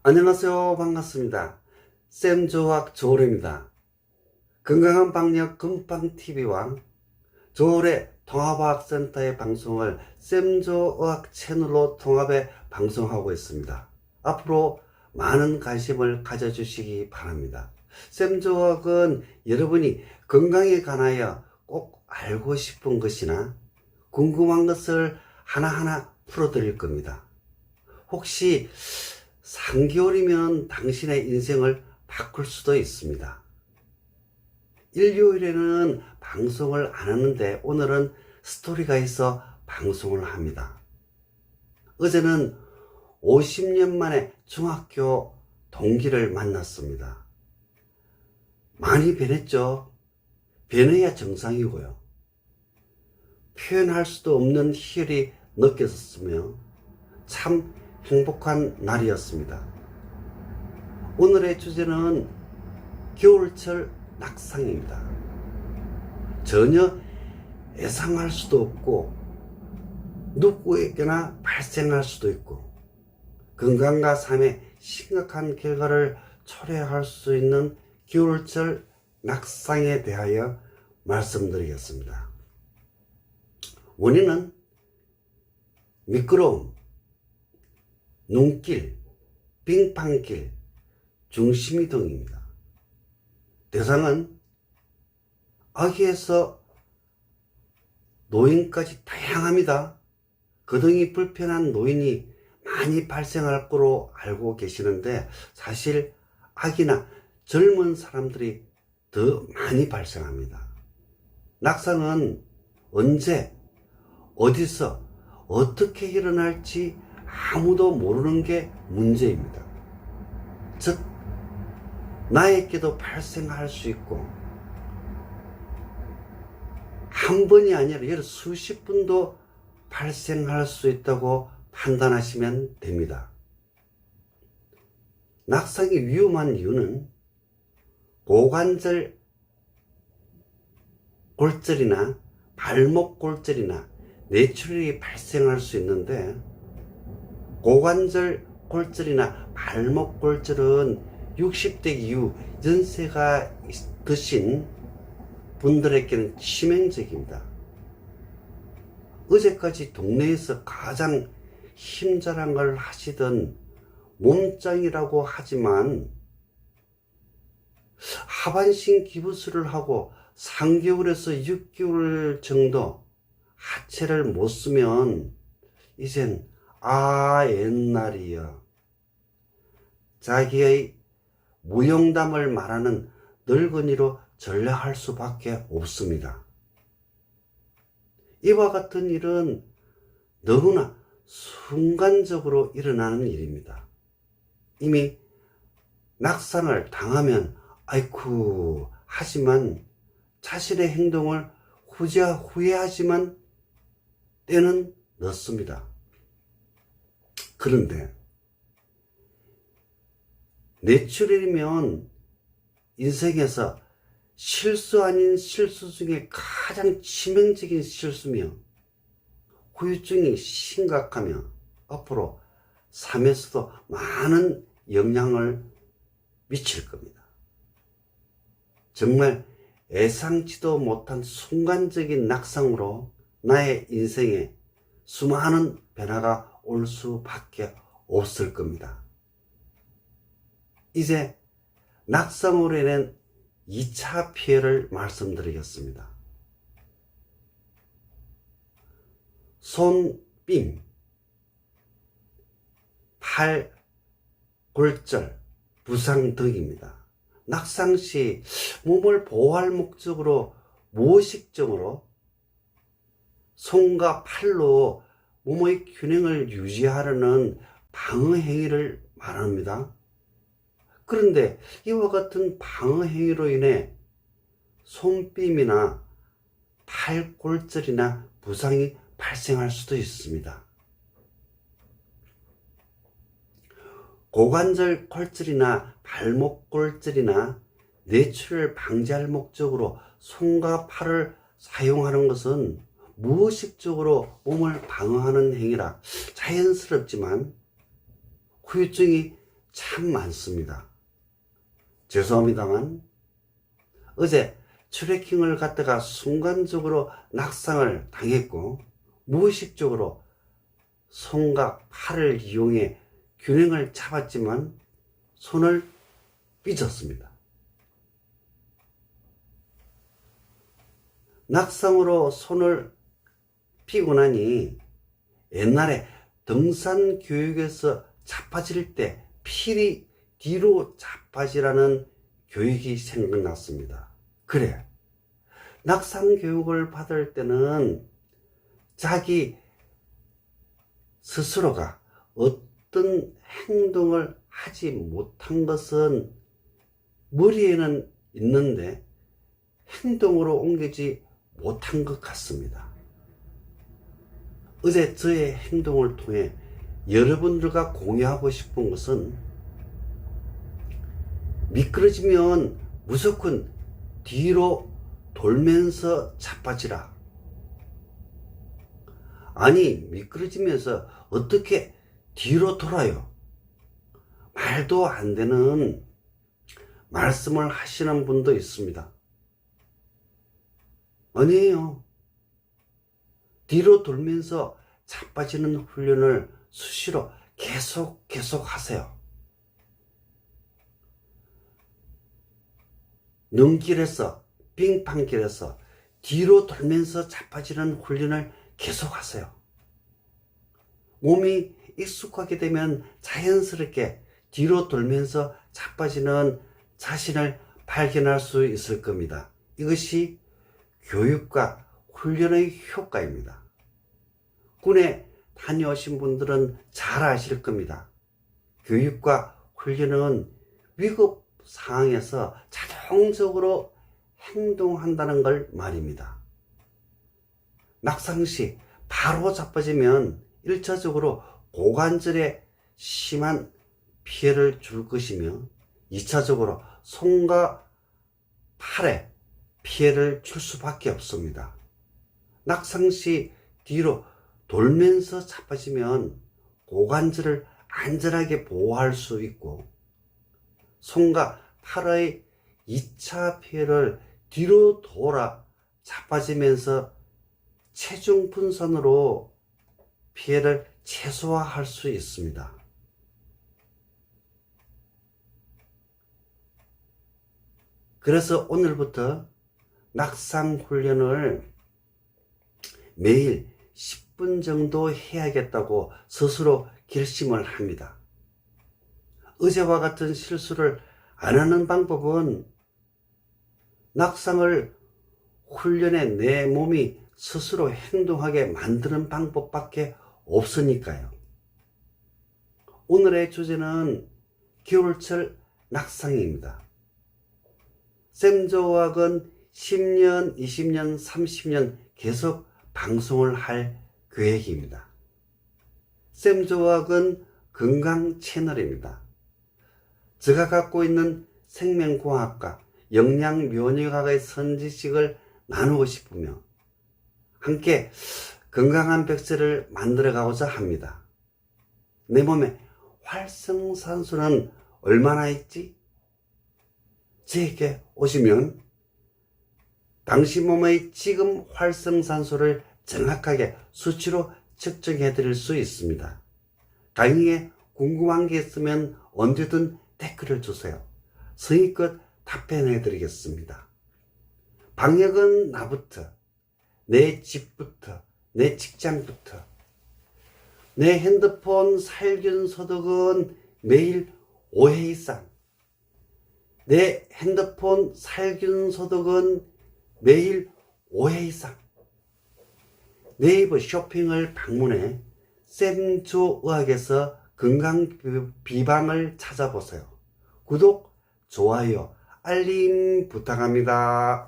안녕하세요. 반갑습니다. 쌤조학 조울입니다. 건강한 방역 금방TV와 조울의 통합과학센터의 방송을 쌤조의학 채널로 통합해 방송하고 있습니다. 앞으로 많은 관심을 가져주시기 바랍니다. 쌤조의학은 여러분이 건강에 관하여 꼭 알고 싶은 것이나 궁금한 것을 하나하나 풀어드릴 겁니다. 혹시 3개월이면 당신의 인생을 바꿀 수도 있습니다. 일요일에는 방송을 안 하는데 오늘은 스토리가 있어 방송을 합니다. 어제는 50년 만에 중학교 동기를 만났습니다. 많이 변했죠? 변해야 정상이고요. 표현할 수도 없는 희열이 느껴졌으며 참 행복한 날이었습니다. 오늘의 주제는 겨울철 낙상입니다. 전혀 예상할 수도 없고 누구에게나 발생할 수도 있고 건강과 삶에 심각한 결과를 초래할 수 있는 겨울철 낙상에 대하여 말씀드리겠습니다. 원인은 미끄러움, 눈길, 빙판길, 중심이동입니다. 대상은 아기에서 노인까지 다양합니다. 거동이 불편한 노인이 많이 발생할 거로 알고 계시는데 사실 아기나 젊은 사람들이 더 많이 발생합니다. 낙상은 언제, 어디서, 어떻게 일어날지 아무도 모르는 게 문제입니다. 즉, 나에게도 발생할 수 있고 한 번이 아니라 여러 수십 번도 발생할 수 있다고 판단하시면 됩니다. 낙상이 위험한 이유는 고관절 골절이나 발목 골절이나 뇌출혈이 발생할 수 있는데 고관절 골절이나 발목 골절은 60대 이후 연세가 드신 분들에게는 치명적입니다. 어제까지 동네에서 가장 힘자랑 걸 하시던 몸짱이라고 하지만 하반신 기부술을 하고 3개월에서 6개월 정도 하체를 못 쓰면 이젠 옛날이여. 자기의 무용담을 말하는 늙은이로 전락할 수밖에 없습니다. 이와 같은 일은 너무나 순간적으로 일어나는 일입니다. 이미 낙상을 당하면 아이쿠 하지만 자신의 행동을 후회하지만 때는 늦습니다. 그런데 뇌출혈이면 인생에서 실수 아닌 실수 중에 가장 치명적인 실수며 후유증이 심각하며 앞으로 삶에서도 많은 영향을 미칠 겁니다. 정말 예상치도 못한 순간적인 낙상으로 나의 인생에 수많은 변화가 올 수밖에 없을 겁니다. 이제 낙상으로 인한 2차 피해를 말씀드리겠습니다. 손빔, 팔 골절, 부상 등입니다. 낙상 시 몸을 보호할 목적으로 무의식적으로 손과 팔로 몸의 균형을 유지하려는 방어 행위를 말합니다. 그런데 이와 같은 방어 행위로 인해 손빔이나 팔골절이나 부상이 발생할 수도 있습니다. 고관절 골절이나 발목 골절이나 뇌출혈을 방지할 목적으로 손과 팔을 사용하는 것은 무의식적으로 몸을 방어하는 행위라 자연스럽지만 후유증이 참 많습니다. 죄송합니다만 어제 트레킹을 갔다가 순간적으로 낙상을 당했고 무의식적으로 손과 팔을 이용해 균형을 잡았지만 손을 삐졌습니다. 낙상으로 손을 삐고 나니 옛날에 등산 교육에서 자빠질 때 필히 뒤로 자빠지라는 교육이 생각났습니다. 그래, 낙상 교육을 받을 때는 자기 스스로가 어떤 행동을 하지 못한 것은 머리에는 있는데 행동으로 옮기지 못한 것 같습니다. 어제 저의 행동을 통해 여러분들과 공유하고 싶은 것은 미끄러지면 무조건 뒤로 돌면서 자빠지라. 아니, 미끄러지면서 어떻게 뒤로 돌아요? 말도 안 되는 말씀을 하시는 분도 있습니다. 아니에요. 뒤로 돌면서 자빠지는 훈련을 수시로 계속 하세요. 눈길에서 빙판길에서 뒤로 돌면서 자빠지는 훈련을 계속 하세요. 몸이 익숙하게 되면 자연스럽게 뒤로 돌면서 자빠지는 자신을 발견할 수 있을 겁니다. 이것이 교육과 훈련의 효과입니다. 군에 다녀오신 분들은 잘 아실 겁니다. 교육과 훈련은 위급 상황에서 자동적으로 행동한다는 걸 말입니다. 낙상 시 바로 자빠지면 1차적으로 고관절에 심한 피해를 줄 것이며 2차적으로 손과 팔에 피해를 줄 수밖에 없습니다. 낙상 시 뒤로 돌면서 자빠지면 고관절을 안전하게 보호할 수 있고 손과 팔의 2차 피해를 뒤로 돌아 자빠지면서 체중 분산으로 피해를 최소화할 수 있습니다. 그래서 오늘부터 낙상 훈련을 매일 10분 정도 해야겠다고 스스로 결심을 합니다. 어제와 같은 실수를 안 하는 방법은 낙상을 훈련해 내 몸이 스스로 행동하게 만드는 방법밖에 없으니까요. 오늘의 주제는 겨울철 낙상입니다. 샘조학은 10년, 20년, 30년 계속 방송을 할 계획입니다. 샘조학은 건강 채널입니다. 제가 갖고 있는 생명공학과 영양면역학의 선지식을 나누고 싶으며 함께 건강한 백세를 만들어가고자 합니다. 내 몸에 활성산소는 얼마나 있지? 제게 오시면 당신 몸의 지금 활성산소를 정확하게 수치로 측정해 드릴 수 있습니다. 강의에 궁금한 게 있으면 언제든 댓글을 주세요. 성의껏 답변해 드리겠습니다. 방역은 나부터, 내 집부터, 내 직장부터, 내 핸드폰 살균 소독은 매일 5회 이상, 내 핸드폰 살균 소독은 매일 5회 이상. 네이버 쇼핑을 방문해 샘조의학에서 건강 비방을 찾아보세요. 구독, 좋아요, 알림 부탁합니다.